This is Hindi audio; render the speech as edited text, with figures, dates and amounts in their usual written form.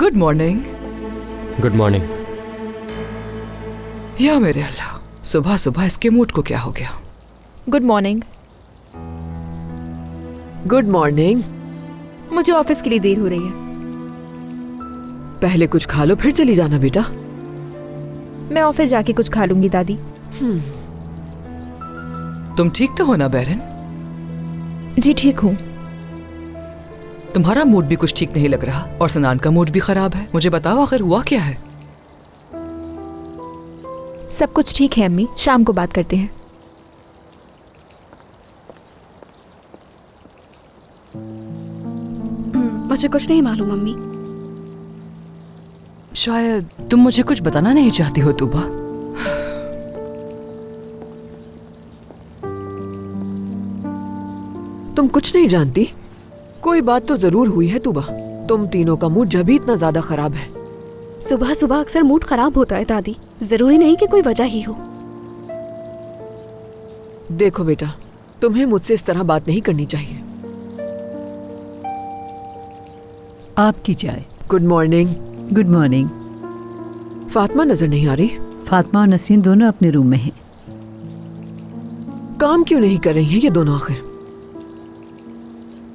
Good morning. Good morning. या मेरे अल्लाह, सुबह सुबह इसके मूड को क्या हो गया? Good morning. Good morning. मुझे ऑफिस के लिए देर हो रही है। पहले कुछ खा लो फिर चली जाना बेटा। मैं ऑफिस जाके कुछ खा लूंगी दादी। तुम ठीक तो हो ना बैरन? जी ठीक हूँ। तुम्हारा मूड भी कुछ ठीक नहीं लग रहा और सनान का मूड भी खराब है। मुझे बताओ आखिर हुआ क्या है? सब कुछ ठीक है अम्मी, शाम को बात करते हैं। मुझे कुछ नहीं मालूम मम्मी। शायद तुम मुझे कुछ बताना नहीं चाहती हो तूबा। तुम कुछ नहीं जानती? कोई बात तो जरूर हुई है तूबा। तुम तीनों का मूड जब ही इतना ज्यादा खराब है। सुबह सुबह अक्सर मूड खराब होता है दादी, जरूरी नहीं कि कोई वजह ही हो। देखो बेटा, तुम्हें मुझसे इस तरह बात नहीं करनी चाहिए। आपकी चाय। Good morning. Good morning. Fatima नजर नहीं आ रही? फातिमा और नसीन दोनों अपने रूम में हैं। काम क्यों नहीं कर रही हैं ये दोनों आखिर?